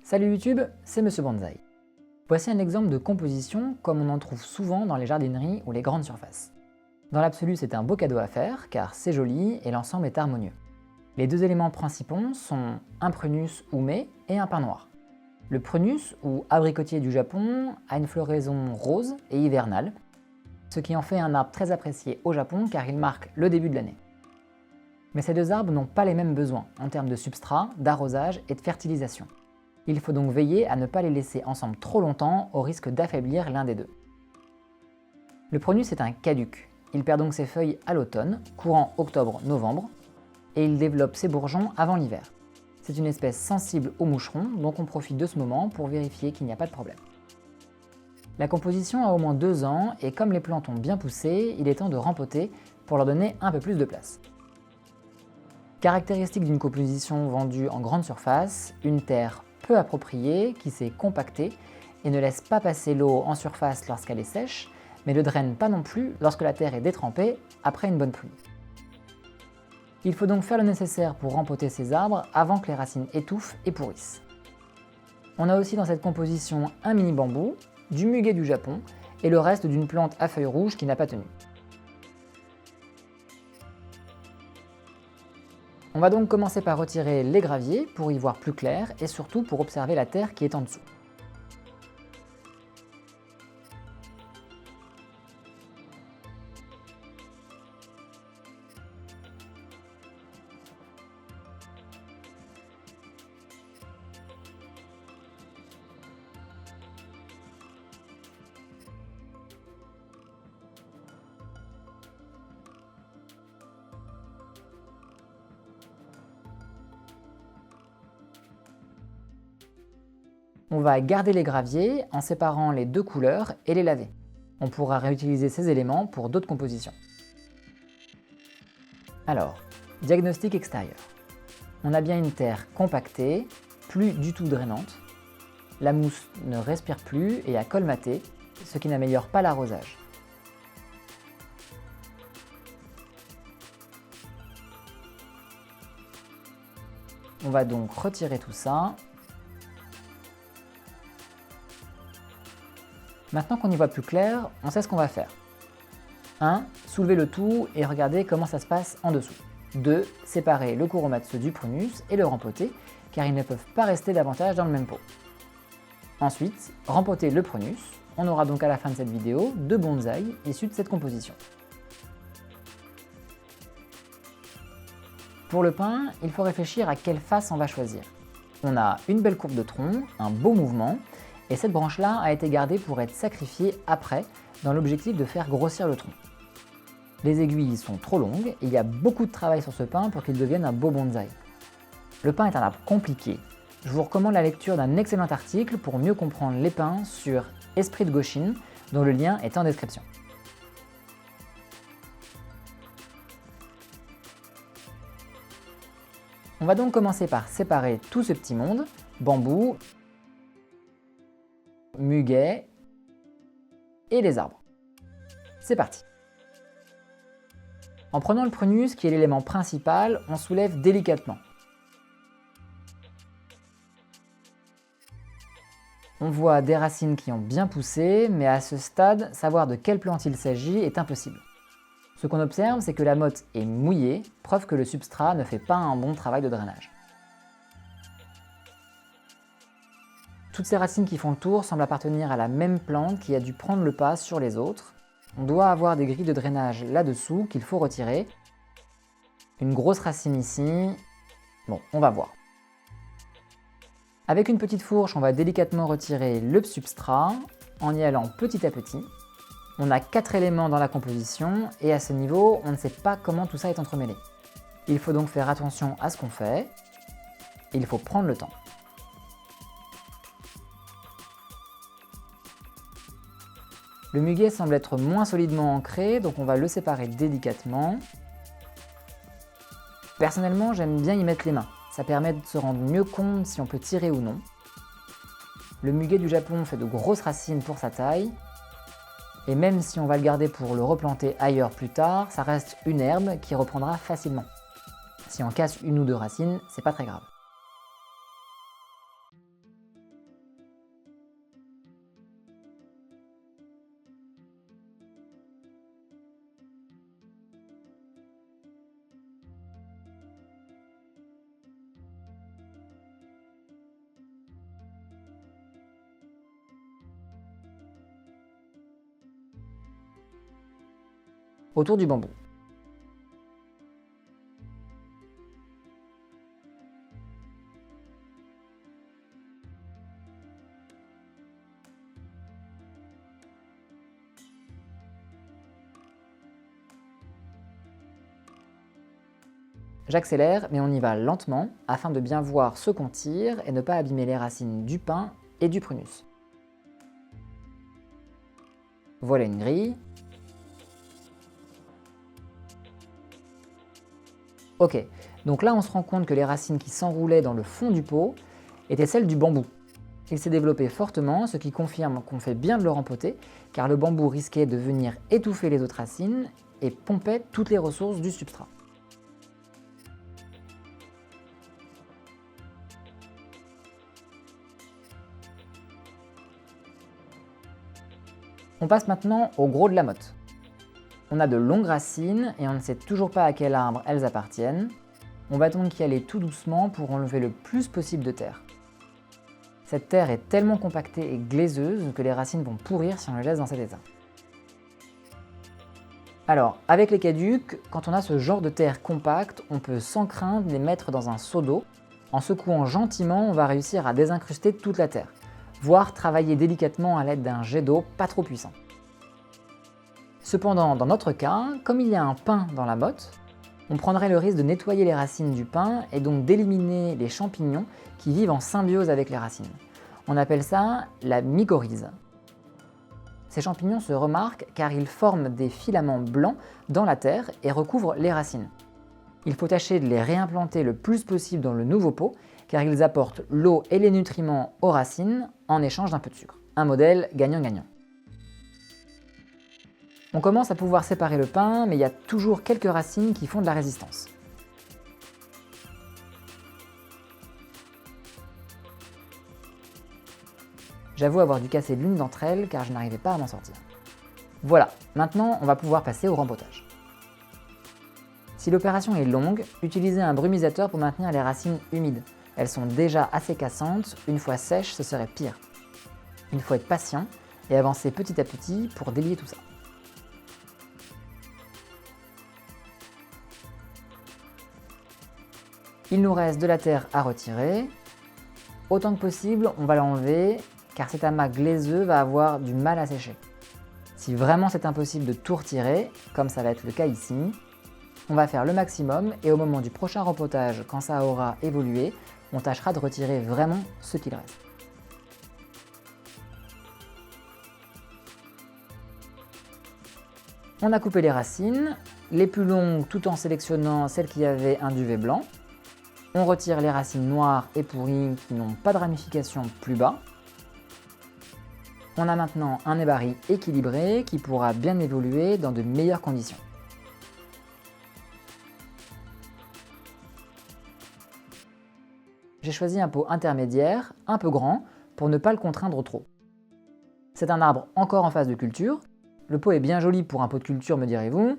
Salut YouTube, c'est Monsieur Bonsaï. Voici un exemple de composition comme on en trouve souvent dans les jardineries ou les grandes surfaces. Dans l'absolu, c'est un beau cadeau à faire car c'est joli et l'ensemble est harmonieux. Les deux éléments principaux sont un prunus ou mai et un pin noir. Le prunus, ou abricotier du Japon, a une floraison rose et hivernale, ce qui en fait un arbre très apprécié au Japon car il marque le début de l'année. Mais ces deux arbres n'ont pas les mêmes besoins en termes de substrat, d'arrosage et de fertilisation. Il faut donc veiller à ne pas les laisser ensemble trop longtemps au risque d'affaiblir l'un des deux. Le prunus est un caduc. Il perd donc ses feuilles à l'automne, courant octobre-novembre, et il développe ses bourgeons avant l'hiver. C'est une espèce sensible aux moucherons, donc on profite de ce moment pour vérifier qu'il n'y a pas de problème. La composition a au moins 2 ans, et comme les plantes ont bien poussé, il est temps de rempoter pour leur donner un peu plus de place. Caractéristique d'une composition vendue en grande surface, une terre peu appropriée qui s'est compactée et ne laisse pas passer l'eau en surface lorsqu'elle est sèche, mais ne draine pas non plus lorsque la terre est détrempée après une bonne pluie. Il faut donc faire le nécessaire pour rempoter ces arbres avant que les racines étouffent et pourrissent. On a aussi dans cette composition un mini bambou, du muguet du Japon et le reste d'une plante à feuilles rouges qui n'a pas tenu. On va donc commencer par retirer les graviers pour y voir plus clair et surtout pour observer la terre qui est en dessous. On va garder les graviers en séparant les deux couleurs et les laver. On pourra réutiliser ces éléments pour d'autres compositions. Alors, diagnostic extérieur. On a bien une terre compactée, plus du tout drainante. La mousse ne respire plus et a colmaté, ce qui n'améliore pas l'arrosage. On va donc retirer tout ça. Maintenant qu'on y voit plus clair, on sait ce qu'on va faire. 1. Soulever le tout et regarder comment ça se passe en dessous. 2. Séparer le Kuromatsu du prunus et le rempoter, car ils ne peuvent pas rester davantage dans le même pot. Ensuite, rempoter le prunus. On aura donc à la fin de cette vidéo 2 bonsaïs issus de cette composition. Pour le pin, il faut réfléchir à quelle face on va choisir. On a une belle courbe de tronc, un beau mouvement, et cette branche-là a été gardée pour être sacrifiée après, dans l'objectif de faire grossir le tronc. Les aiguilles sont trop longues et il y a beaucoup de travail sur ce pin pour qu'il devienne un beau bonsaï. Le pin est un arbre compliqué. Je vous recommande la lecture d'un excellent article pour mieux comprendre les pins sur Esprit de Goshin, dont le lien est en description. On va donc commencer par séparer tout ce petit monde, bambou, muguet et les arbres. C'est parti. En prenant le prunus, qui est l'élément principal, on soulève délicatement. On voit des racines qui ont bien poussé, mais à ce stade, savoir de quelle plante il s'agit est impossible. Ce qu'on observe, c'est que la motte est mouillée, preuve que le substrat ne fait pas un bon travail de drainage. Toutes ces racines qui font le tour semblent appartenir à la même plante qui a dû prendre le pas sur les autres. On doit avoir des grilles de drainage là-dessous qu'il faut retirer. Une grosse racine ici. Bon, on va voir. Avec une petite fourche, on va délicatement retirer le substrat en y allant petit à petit. On a 4 éléments dans la composition et à ce niveau, on ne sait pas comment tout ça est entremêlé. Il faut donc faire attention à ce qu'on fait. Il faut prendre le temps. Le muguet semble être moins solidement ancré, donc on va le séparer délicatement. Personnellement, j'aime bien y mettre les mains. Ça permet de se rendre mieux compte si on peut tirer ou non. Le muguet du Japon fait de grosses racines pour sa taille. Et même si on va le garder pour le replanter ailleurs plus tard, ça reste une herbe qui reprendra facilement. Si on casse une ou deux racines, c'est pas très grave. autour du bambou. J'accélère, mais on y va lentement afin de bien voir ce qu'on tire et ne pas abîmer les racines du pin et du prunus. Voilà une grille. Ok, donc là on se rend compte que les racines qui s'enroulaient dans le fond du pot étaient celles du bambou. Il s'est développé fortement, ce qui confirme qu'on fait bien de le rempoter, car le bambou risquait de venir étouffer les autres racines et pompait toutes les ressources du substrat. On passe maintenant au gros de la motte. On a de longues racines et on ne sait toujours pas à quel arbre elles appartiennent. On va donc y aller tout doucement pour enlever le plus possible de terre. Cette terre est tellement compactée et glaiseuse que les racines vont pourrir si on les laisse dans cet état. Alors, avec les caducs, quand on a ce genre de terre compacte, on peut sans crainte les mettre dans un seau d'eau. En secouant gentiment, on va réussir à désincruster toute la terre, voire travailler délicatement à l'aide d'un jet d'eau pas trop puissant. Cependant, dans notre cas, comme il y a un pin dans la motte, on prendrait le risque de nettoyer les racines du pin et donc d'éliminer les champignons qui vivent en symbiose avec les racines. On appelle ça la mycorhize. Ces champignons se remarquent car ils forment des filaments blancs dans la terre et recouvrent les racines. Il faut tâcher de les réimplanter le plus possible dans le nouveau pot car ils apportent l'eau et les nutriments aux racines en échange d'un peu de sucre. Un modèle gagnant-gagnant. On commence à pouvoir séparer le pin, mais il y a toujours quelques racines qui font de la résistance. J'avoue avoir dû casser l'une d'entre elles car je n'arrivais pas à m'en sortir. Voilà, maintenant on va pouvoir passer au rempotage. Si l'opération est longue, utilisez un brumisateur pour maintenir les racines humides. Elles sont déjà assez cassantes, une fois sèches ce serait pire. Il faut être patient et avancer petit à petit pour délier tout ça. Il nous reste de la terre à retirer. Autant que possible, on va l'enlever car cet amas glaiseux va avoir du mal à sécher. Si vraiment c'est impossible de tout retirer, comme ça va être le cas ici, on va faire le maximum et au moment du prochain rempotage, quand ça aura évolué, on tâchera de retirer vraiment ce qu'il reste. On a coupé les racines, les plus longues tout en sélectionnant celles qui avaient un duvet blanc. On retire les racines noires et pourries qui n'ont pas de ramifications plus bas. On a maintenant un ébari équilibré qui pourra bien évoluer dans de meilleures conditions. J'ai choisi un pot intermédiaire, un peu grand, pour ne pas le contraindre trop. C'est un arbre encore en phase de culture. Le pot est bien joli pour un pot de culture, me direz-vous.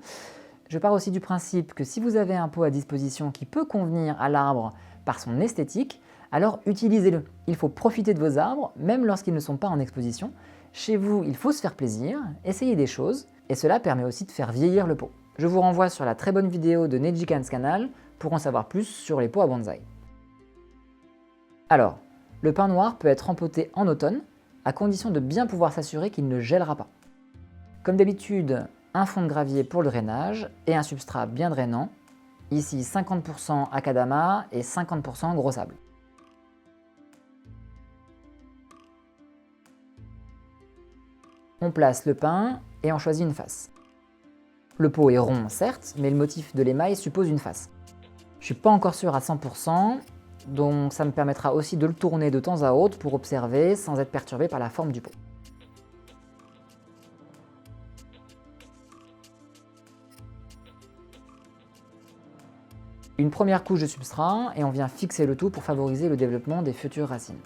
Je pars aussi du principe que si vous avez un pot à disposition qui peut convenir à l'arbre par son esthétique, alors utilisez-le. Il faut profiter de vos arbres, même lorsqu'ils ne sont pas en exposition. Chez vous, il faut se faire plaisir, essayer des choses, et cela permet aussi de faire vieillir le pot. Je vous renvoie sur la très bonne vidéo de Nejikan's canal pour en savoir plus sur les pots à bonsaï. Alors, le pin noir peut être rempoté en automne, à condition de bien pouvoir s'assurer qu'il ne gèlera pas. Comme d'habitude, un fond de gravier pour le drainage et un substrat bien drainant, ici 50% akadama et 50% gros sable. On place le pin et on choisit une face. Le pot est rond certes, mais le motif de l'émail suppose une face. Je suis pas encore sûr à 100%, donc ça me permettra aussi de le tourner de temps à autre pour observer sans être perturbé par la forme du pot. Une première couche de substrat et on vient fixer le tout pour favoriser le développement des futures racines.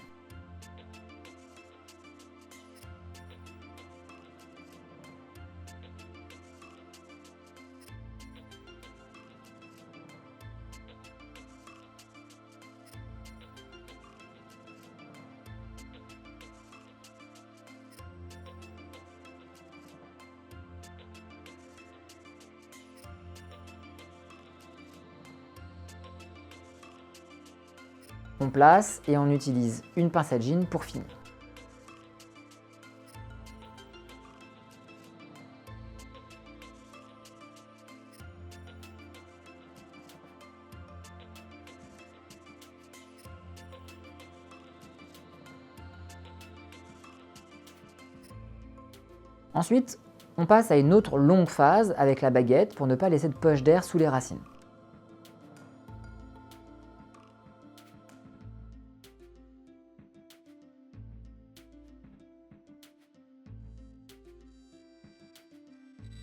on place et on utilise une pince à jean pour finir. Ensuite, on passe à une autre longue phase avec la baguette pour ne pas laisser de poche d'air sous les racines.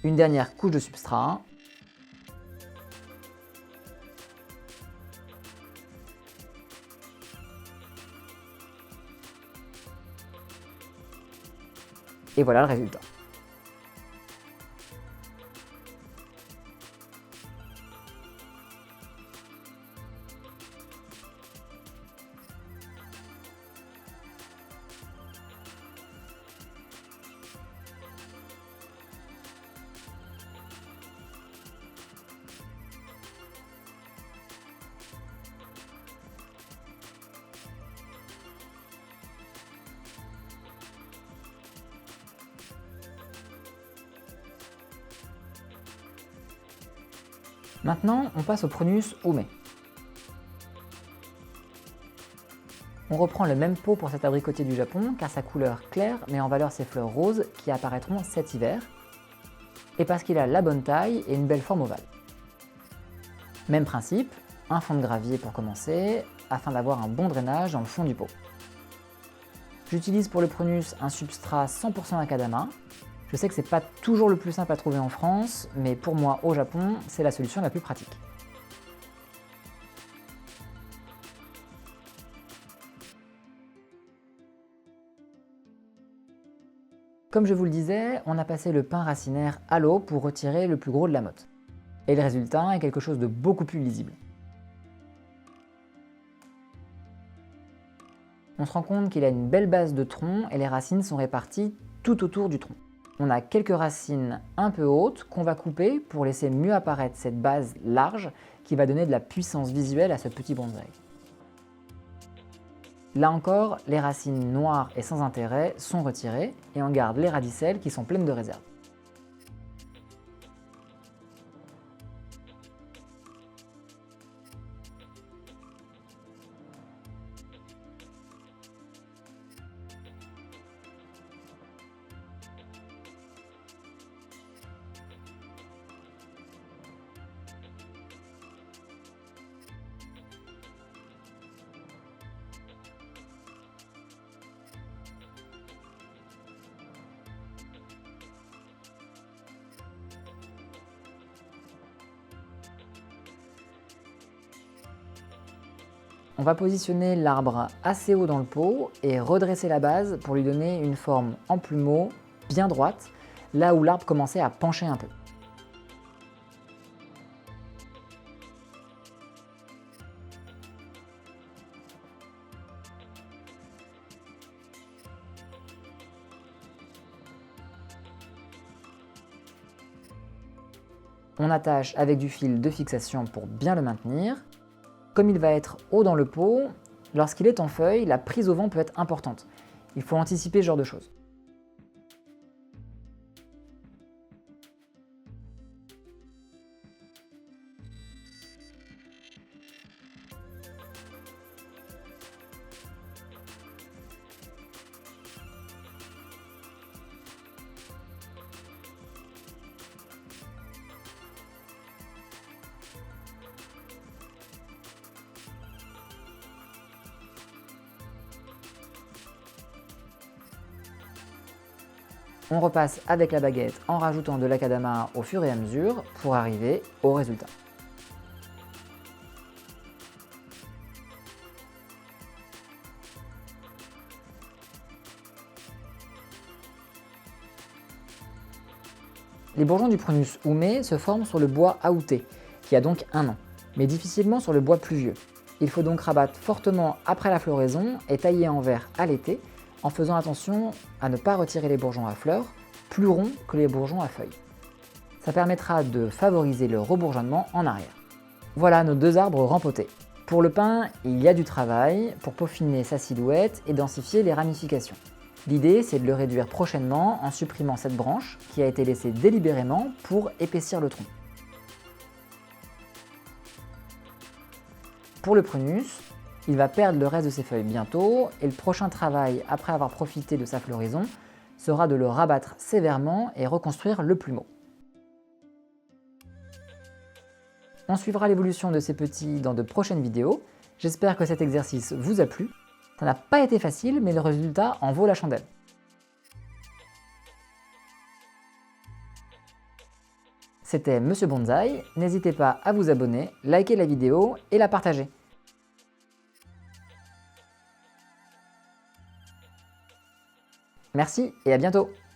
Une dernière couche de substrat. Et voilà le résultat. Maintenant, on passe au prunus ume. On reprend le même pot pour cet abricotier du Japon car sa couleur claire met en valeur ses fleurs roses qui apparaîtront cet hiver et parce qu'il a la bonne taille et une belle forme ovale. Même principe, un fond de gravier pour commencer afin d'avoir un bon drainage dans le fond du pot. J'utilise pour le prunus un substrat 100% Akadama. Je sais que c'est pas toujours le plus simple à trouver en France, mais pour moi au Japon, c'est la solution la plus pratique. Comme je vous le disais, on a passé le pain racinaire à l'eau pour retirer le plus gros de la motte. Et le résultat est quelque chose de beaucoup plus lisible. On se rend compte qu'il a une belle base de tronc et les racines sont réparties tout autour du tronc. On a quelques racines un peu hautes qu'on va couper pour laisser mieux apparaître cette base large qui va donner de la puissance visuelle à ce petit bonsaï. Là encore, les racines noires et sans intérêt sont retirées et on garde les radicelles qui sont pleines de réserve. On va positionner l'arbre assez haut dans le pot et redresser la base pour lui donner une forme en plumeau, bien droite, là où l'arbre commençait à pencher un peu. On attache avec du fil de fixation pour bien le maintenir. Comme il va être haut dans le pot, lorsqu'il est en feuille, la prise au vent peut être importante. Il faut anticiper ce genre de choses. On repasse avec la baguette en rajoutant de l'Akadama au fur et à mesure pour arriver au résultat. Les bourgeons du prunus ume se forment sur le bois aouté, qui a donc 1 an, mais difficilement sur le bois pluvieux. Il faut donc rabattre fortement après la floraison et tailler en verre à l'été, en faisant attention à ne pas retirer les bourgeons à fleurs, plus ronds que les bourgeons à feuilles. Ça permettra de favoriser le rebourgeonnement en arrière. Voilà nos 2 arbres rempotés. Pour le pin, il y a du travail pour peaufiner sa silhouette et densifier les ramifications. L'idée, c'est de le réduire prochainement en supprimant cette branche qui a été laissée délibérément pour épaissir le tronc. Pour le prunus, il va perdre le reste de ses feuilles bientôt et le prochain travail, après avoir profité de sa floraison, sera de le rabattre sévèrement et reconstruire le plumeau. On suivra l'évolution de ces petits dans de prochaines vidéos. J'espère que cet exercice vous a plu. Ça n'a pas été facile, mais le résultat en vaut la chandelle. C'était Monsieur Bonsaï, n'hésitez pas à vous abonner, liker la vidéo et la partager. Merci et à bientôt!